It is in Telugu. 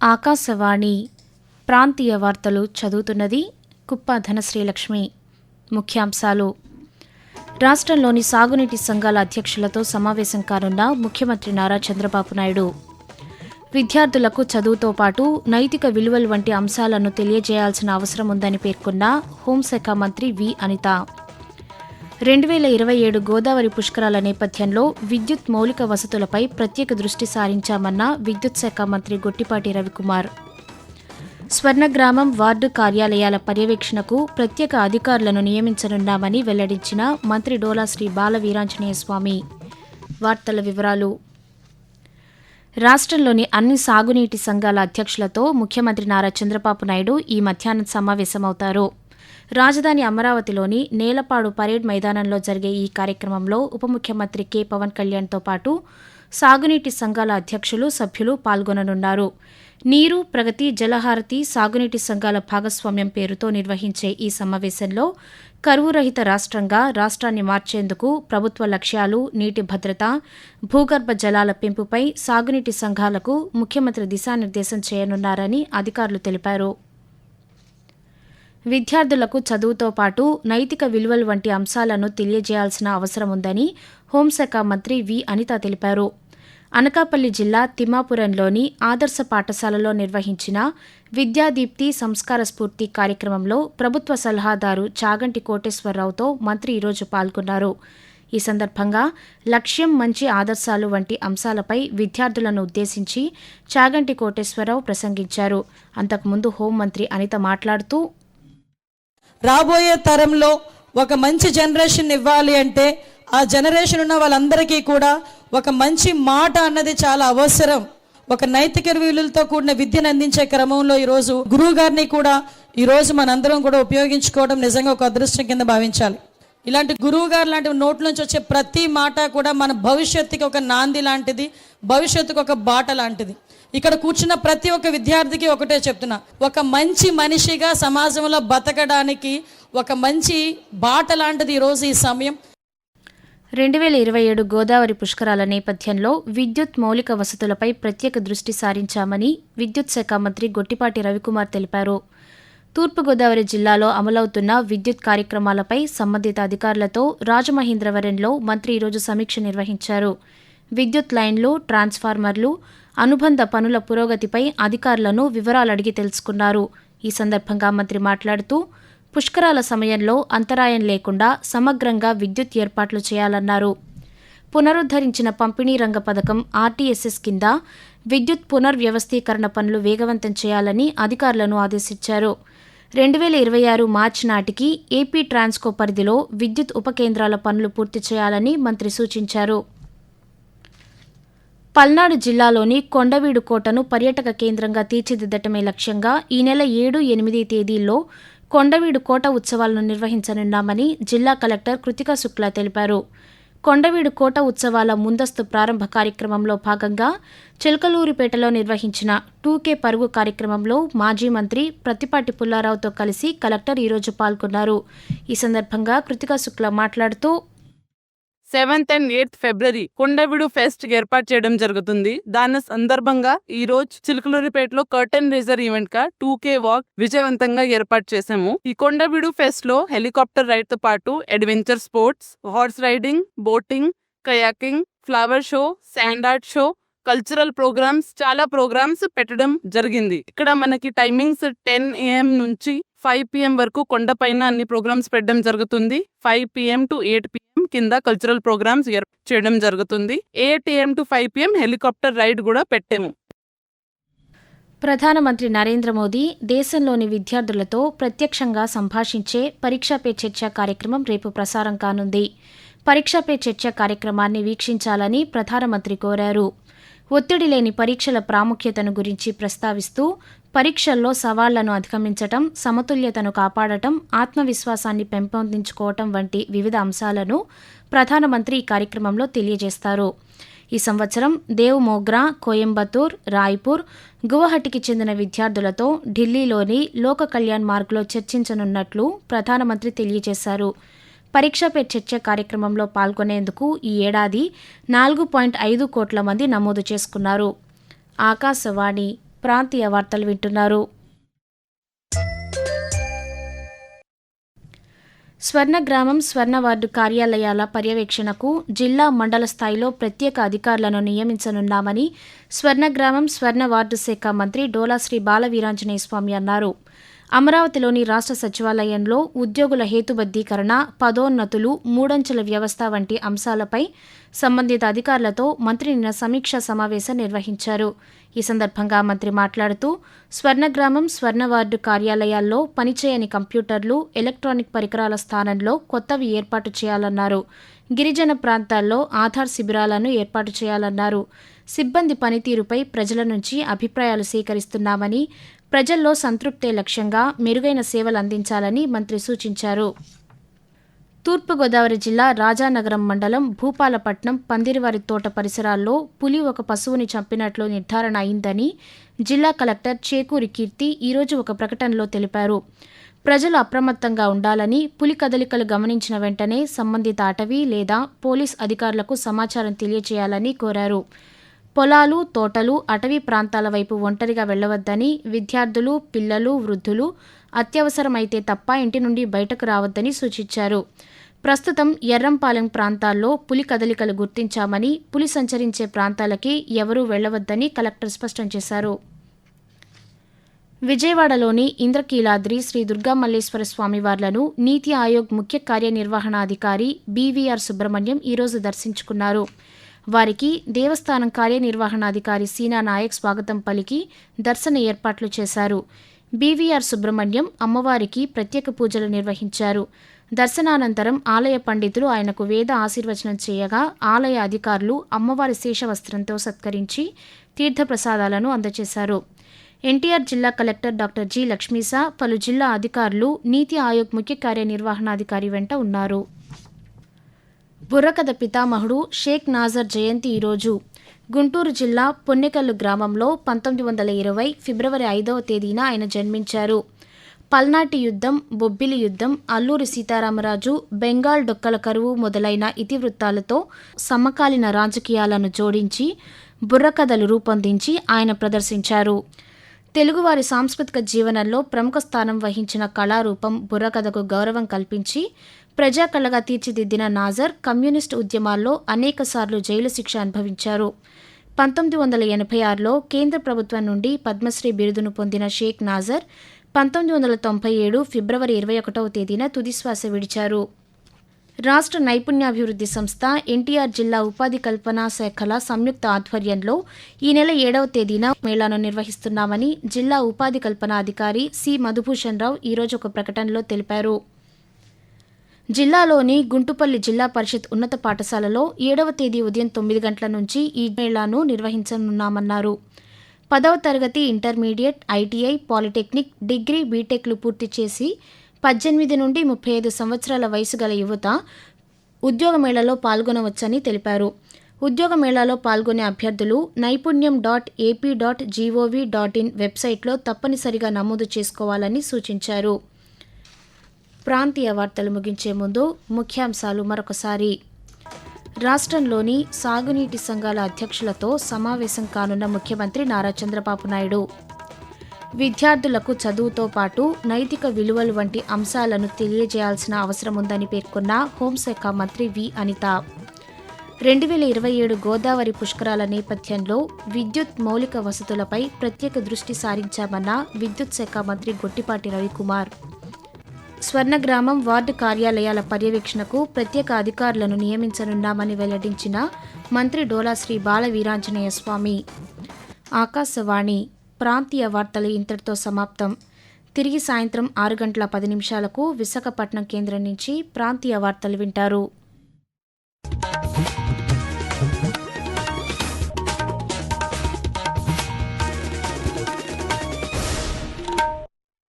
ఆకాశవాణి ప్రాంతీయ వార్తలు చదువుతున్నది కుప్ప ధనశ్రీలక్ష్మి. ముఖ్యాంశాలు: రాష్ట్రంలోని సాగునీటి సంఘాల అధ్యక్షులతో సమావేశం కానున్న ముఖ్యమంత్రి నారా చంద్రబాబు నాయుడు. విద్యార్థులకు చదువుతో పాటు నైతిక విలువలు వంటి అంశాలను తెలియజేయాల్సిన అవసరం ఉందని పేర్కొన్న హోంశాఖ మంత్రి వి. అనిత. 2027 గోదావరి పుష్కరాల నేపథ్యంలో విద్యుత్ మౌలిక వసతులపై ప్రత్యేక దృష్టి సారించామన్న విద్యుత్ శాఖ మంత్రి గొట్టిపాటి రవికుమార్. స్వర్ణగ్రామం వార్డు కార్యాలయాల పర్యవేక్షణకు ప్రత్యేక అధికారులను నియమించనున్నామని వెల్లడించిన మంత్రి డోలా శ్రీ బాల వీరాంజనేయ స్వామి. వార్తల వివరాలు: రాష్ట్రంలోని అన్ని సాగునీటి సంఘాల అధ్యక్షులతో ముఖ్యమంత్రి నారా చంద్రబాబు నాయుడు ఈ మధ్యాహ్నం సమావేశమవుతారు. రాజధాని అమరావతిలోని నేలపాడు పరేడ్ మైదానంలో జరిగే ఈ కార్యక్రమంలో ఉప ముఖ్యమంత్రి కె. పవన్ కళ్యాణ్తో పాటు సాగునీటి సంఘాల అధ్యక్షులు, సభ్యులు పాల్గొననున్నారు. నీరు, ప్రగతి, జలహారతి సాగునీటి సంఘాల భాగస్వామ్యం పేరుతో నిర్వహించే ఈ సమావేశంలో కరువు రహిత రాష్ట్రంగా రాష్ట్రాన్ని మార్చేందుకు ప్రభుత్వ లక్ష్యాలు, నీటి భద్రత, భూగర్భ జలాల పెంపుపై సాగునీటి సంఘాలకు ముఖ్యమంత్రి దిశానిర్దేశం చేయనున్నారని అధికారులు తెలిపారు. విద్యార్థులకు చదువుతో పాటు నైతిక విలువలు వంటి అంశాలను తెలియజేయాల్సిన అవసరం ఉందని హోంశాఖ మంత్రి వి. అనిత తెలిపారు. అనకాపల్లి జిల్లా తిమ్మాపురంలోని ఆదర్శ పాఠశాలలో నిర్వహించిన విద్యాదీప్తి సంస్కార స్ఫూర్తి కార్యక్రమంలో ప్రభుత్వ సలహాదారు చాగంటి కోటేశ్వరరావుతో మంత్రి ఈరోజు పాల్గొన్నారు. ఈ సందర్భంగా లక్ష్యం, మంచి ఆదర్శాలు వంటి అంశాలపై విద్యార్థులను ఉద్దేశించి చాగంటి కోటేశ్వరరావు ప్రసంగించారు. అంతకుముందు హోంమంత్రి అనిత మాట్లాడుతూ, రాబోయే తరంలో ఒక మంచి జనరేషన్ ఇవ్వాలి అంటే ఆ జనరేషన్ ఉన్న వాళ్ళందరికీ కూడా ఒక మంచి మాట అన్నది చాలా అవసరం. ఒక నైతిక విలువలతో కూడిన విద్యను అందించే క్రమంలో ఈరోజు గురువు గారిని కూడా ఈరోజు మనందరం కూడా ఉపయోగించుకోవడం నిజంగా ఒక అదృష్టం కింద భావించాలి. ఇలాంటి గురువు గారు లాంటి నోట్ల నుంచి వచ్చే ప్రతి మాట కూడా మన భవిష్యత్తుకి ఒక నాంది లాంటిది, భవిష్యత్తుకు ఒక బాట లాంటిది. ఇక్కడ కూర్చున్న ప్రతి ఒక్క విద్యార్థికి ఒకటే చెప్తున్నా, ఒక మంచి మనిషిగా సమాజంలో బతకడానికి ఒక మంచి బాట లాంటిది ఈరోజు ఈ సమయం. 2027 గోదావరి పుష్కరాల నేపథ్యంలో విద్యుత్ మౌలిక వసతులపై ప్రత్యేక దృష్టి సారించామని విద్యుత్ శాఖ మంత్రి గొట్టిపాటి రవికుమార్ తెలిపారు. తూర్పుగోదావరి జిల్లాలో అమలవుతున్న విద్యుత్ కార్యక్రమాలపై సంబంధిత అధికారులతో రాజమహేంద్రవరంలో మంత్రి ఈరోజు సమీక్ష నిర్వహించారు. విద్యుత్ లైన్లు, ట్రాన్స్ఫార్మర్లు, అనుబంధ పనుల పురోగతిపై అధికారులను వివరాలు అడిగి తెలుసుకున్నారు. ఈ సందర్భంగా మంత్రి మాట్లాడుతూ, పుష్కరాల సమయంలో అంతరాయం లేకుండా సమగ్రంగా విద్యుత్ ఏర్పాట్లు చేయాలన్నారు. పునరుద్ధరించిన పంపిణీ రంగ పథకం ఆర్టీఎస్ఎస్ కింద విద్యుత్ పునర్వ్యవస్థీకరణ పనులు వేగవంతం చేయాలని అధికారులను ఆదేశించారు. 2026 మార్చి నాటికి ఏపీ ట్రాన్స్కో పరిధిలో విద్యుత్ ఉప కేంద్రాల పనులు పూర్తి చేయాలని మంత్రి సూచించారు. పల్నాడు జిల్లాలోని కొండవీడు కోటను పర్యాటక కేంద్రంగా తీర్చిదిద్దటమే లక్ష్యంగా ఈ నెల 7, 8 తేదీల్లో కొండవీడు కోట ఉత్సవాలను నిర్వహించనున్నామని జిల్లా కలెక్టర్ కృతికా శుక్లా తెలిపారు. కొండవీడు కోట ఉత్సవాల ముందస్తు ప్రారంభ కార్యక్రమంలో భాగంగా చిలకలూరిపేటలో నిర్వహించిన 2K పరుగు కార్యక్రమంలో మాజీ మంత్రి ప్రత్తిపాటి పుల్లారావుతో కలిసి కలెక్టర్ ఈరోజు పాల్గొన్నారు. ఈ సందర్భంగా కృతికా శుక్లా మాట్లాడుతూ, 7th and 8th February Kondaveedu pest ఏర్పాటు చేయడం జరుగుతుంది. దాని సందర్భంగా ఈ రోజు చిలకలూరిపేటలో కర్టెన్ రేజర్ ఈవెంట్ గా 2K వాక్ విజయవంతంగా ఏర్పాటు చేశాము. ఈ కొండవీడు ఫెస్ట్ లో హెలికాప్టర్ రైడ్ తో పాటు adventure sports, horse riding, boating, kayaking, flower show, sand art show, cultural programmes, చాలా ప్రోగ్రామ్స్ పెట్టడం జరిగింది. ఇక్కడ మనకి టైమింగ్స్ 10 AM నుంచి 5 PM వరకు కొండపైన అన్ని ప్రోగ్రామ్స్ పెట్టడం జరుగుతుంది. 5 PM to 8 PM కింద కల్చరల్ ప్రోగ్రామ్స్ చేయడం జరుగుతుంది. 8 AM to 5 PM helicopter ride కూడా పెట్టాము. ప్రధానమంత్రి నరేంద్ర మోదీ దేశంలోని విద్యార్థులతో ప్రత్యక్షంగా సంభాషించే పరీక్షా పే చర్చ కార్యక్రమం రేపు ప్రసారం కానుంది. పరీక్షా పే చర్చ కార్యక్రమాన్ని వీక్షించాలని ప్రధానమంత్రి కోరారు. ఒత్తిడి లేని పరీక్షల ప్రాముఖ్యతను గురించి ప్రస్తావిస్తూ, పరీక్షల్లో సవాళ్లను అధిగమించటం, సమతుల్యతను కాపాడటం, ఆత్మవిశ్వాసాన్ని పెంపొందించుకోవటం వంటి వివిధ అంశాలను ప్రధానమంత్రి ఈ కార్యక్రమంలో తెలియజేస్తారు. ఈ సంవత్సరం దేవ్ మోగ్రా, కోయంబత్తూర్, రాయ్పూర్, గువహటికి చెందిన విద్యార్థులతో ఢిల్లీలోని లోక కళ్యాణ్ మార్గ్లో చర్చించనున్నట్లు ప్రధానమంత్రి తెలియజేశారు. పరీక్ష పే చర్చ కార్యక్రమంలో పాల్గొనేందుకు ఈ ఏడాది 4.5 కోట్ల మంది నమోదు చేసుకున్నారు. ఆకాశవాణి ప్రాంతీయ వార్తలు వింటున్నారు. స్వర్ణగ్రామం, స్వర్ణ వార్డు కార్యాలయాల పర్యవేక్షణకు జిల్లా, మండల స్థాయిలో ప్రత్యేక అధికారులను నియమించనున్నామని స్వర్ణగ్రామం, స్వర్ణ వార్డు శాఖ మంత్రి డోలా శ్రీ బాలవీరాంజనేయ స్వామి అన్నారు. అమరావతిలోని రాష్ట్ర సచివాలయంలో ఉద్యోగుల హేతుబద్ధీకరణ, పదోన్నతులు, మూడంచెల వ్యవస్థ వంటి అంశాలపై సంబంధిత అధికారులతో మంత్రి నిన్న సమీక్షా సమావేశం నిర్వహించారు. ఈ సందర్భంగా మంత్రి మాట్లాడుతూ స్వర్ణగ్రామం, స్వర్ణ వార్డు కార్యాలయాల్లో పనిచేయని కంప్యూటర్లు, ఎలక్ట్రానిక్ పరికరాల స్థానంలో కొత్తవి ఏర్పాటు చేయాలన్నారు. గిరిజన ప్రాంతాల్లో ఆధార్ శిబిరాలను ఏర్పాటు చేయాలన్నారు. సిబ్బంది పనితీరుపై ప్రజల నుంచి అభిప్రాయాలు సేకరిస్తున్నామని, ప్రజల్లో సంతృప్తే లక్ష్యంగా మెరుగైన సేవలు అందించాలని మంత్రి సూచించారు. తూర్పుగోదావరి జిల్లా రాజానగరం మండలం భూపాలపట్నం పందిరివారి తోట పరిసరాల్లో పులి ఒక పశువుని చంపినట్లు నిర్ధారణ అయిందని జిల్లా కలెక్టర్ చేకూరి కీర్తి ఈరోజు ఒక ప్రకటనలో తెలిపారు. ప్రజలు అప్రమత్తంగా ఉండాలని, పులి కదలికలు గమనించిన వెంటనే సంబంధిత అటవీ లేదా పోలీస్ అధికారులకు సమాచారం తెలియజేయాలని కోరారు. పొలాలు, తోటలు, అటవీ ప్రాంతాల వైపు ఒంటరిగా వెళ్లవద్దని, విద్యార్థులు, పిల్లలు, వృద్ధులు అత్యవసరమైతే తప్ప ఇంటి నుండి బయటకు రావద్దని సూచించారు. ప్రస్తుతం ఎర్రంపాలెం ప్రాంతాల్లో పులి కదలికలు గుర్తించామని, పులి సంచరించే ప్రాంతాలకి ఎవరూ వెళ్లవద్దని కలెక్టర్ స్పష్టం చేశారు. విజయవాడలోని ఇంద్రకీలాద్రి శ్రీ దుర్గామల్లేశ్వర స్వామివార్లను నీతి ఆయోగ్ ముఖ్య కార్యనిర్వహణాధికారి బీవీఆర్ సుబ్రహ్మణ్యం ఈరోజు దర్శించుకున్నారు. వారికి దేవస్థానం కార్యనిర్వహణాధికారి సీనా నాయక్ స్వాగతం పలికి దర్శన ఏర్పాట్లు చేశారు. బీవీఆర్ సుబ్రహ్మణ్యం అమ్మవారికి ప్రత్యేక పూజలు నిర్వహించారు. దర్శనానంతరం ఆలయ పండితులు ఆయనకు వేద ఆశీర్వచనం చేయగా, ఆలయ అధికారులు అమ్మవారి శేషవస్త్రంతో సత్కరించి తీర్థప్రసాదాలను అందజేశారు. ఎన్టీఆర్ జిల్లా కలెక్టర్ డాక్టర్ జి. లక్ష్మీసా, పలు జిల్లా అధికారులు నీతి ఆయోగ్ ముఖ్య కార్యనిర్వహణాధికారి వెంట ఉన్నారు. బుర్రకథ పితామహుడు షేక్ నాజర్ జయంతి ఈరోజు. గుంటూరు జిల్లా పొన్నెకల్లు గ్రామంలో 1920 ఫిబ్రవరి 5వ తేదీన ఆయన జన్మించారు. పల్నాటి యుద్ధం, బొబ్బిలి యుద్ధం, అల్లూరి సీతారామరాజు, బెంగాల్ డొక్కల కరువు మొదలైన ఇతివృత్తాలతో సమకాలీన రాజకీయాలను జోడించి బుర్రకథలు రూపొందించి ఆయన ప్రదర్శించారు. తెలుగువారి సాంస్కృతిక జీవనంలో ప్రముఖ స్థానం వహించిన కళారూపం బుర్రకథకు గౌరవం కల్పించి ప్రజాకళగా తీర్చిదిద్దిన నాజర్ కమ్యూనిస్టు ఉద్యమాల్లో అనేకసార్లు జైలు శిక్ష అనుభవించారు. 1986లో కేంద్ర ప్రభుత్వం నుండి పద్మశ్రీ బిరుదును పొందిన షేక్ నాజర్ 1997 ఫిబ్రవరి 21వ తేదీన తుదిశ్వాస విడిచారు. రాష్ట్ర నైపుణ్యాభివృద్ధి సంస్థ, ఎన్టీఆర్ జిల్లా ఉపాధి కల్పనా శాఖల సంయుక్త ఆధ్వర్యంలో ఈ నెల 7వ తేదీన మేళాను నిర్వహిస్తున్నామని జిల్లా ఉపాధి కల్పనా అధికారి సి. మధుభూషణ్ రావు ఈరోజు ఒక ప్రకటనలో తెలిపారు. జిల్లాలోని గుంటుపల్లి జిల్లా పరిషత్ ఉన్నత పాఠశాలలో 7వ తేదీ ఉదయం 9 గంటల నుంచి ఈ మేళాను నిర్వహించనున్నామన్నారు. 10వ తరగతి, ఇంటర్మీడియట్, ఐటీఐ, పాలిటెక్నిక్, డిగ్రీ, బీటెక్లు పూర్తి చేసి 18 నుండి 35 సంవత్సరాల వయసు గల యువత ఉద్యోగ మేళాలో పాల్గొనవచ్చని తెలిపారు. ఉద్యోగ మేళాలో పాల్గొనే అభ్యర్థులు నైపుణ్యం.ap.gov.in వెబ్సైట్లో తప్పనిసరిగా నమోదు చేసుకోవాలని సూచించారు. ప్రాంతీయ వార్తలు ముగించే ముందు ముఖ్యాంశాలు మరొకసారి. రాష్ట్రంలోని సాగునీటి సంఘాల అధ్యక్షులతో సమావేశం కానున్న ముఖ్యమంత్రి నారా చంద్రబాబు నాయుడు. విద్యార్థులకు చదువుతో పాటు నైతిక విలువలు వంటి అంశాలను తెలియజేయాల్సిన అవసరం ఉందని పేర్కొన్న హోంశాఖ మంత్రి వి. అనిత. 2027 గోదావరి పుష్కరాల నేపథ్యంలో విద్యుత్ మౌలిక వసతులపై ప్రత్యేక దృష్టి సారించామన్న విద్యుత్ శాఖ మంత్రి గొట్టిపాటి రవికుమార్. స్వర్ణగ్రామం, వార్డు కార్యాలయాల పర్యవేక్షణకు ప్రత్యేక అధికారులను నియమించనున్నామని వెల్లడించిన మంత్రి డోలా శ్రీ బాలవీరాంజనేయ స్వామి. ఆకాశవాణి ప్రాంతీయ వార్తలు ఇంతటితో సమాప్తం. తిరిగి సాయంత్రం 6:10 విశాఖపట్నం కేంద్రం నుంచి ప్రాంతీయ వార్తలు వింటారు.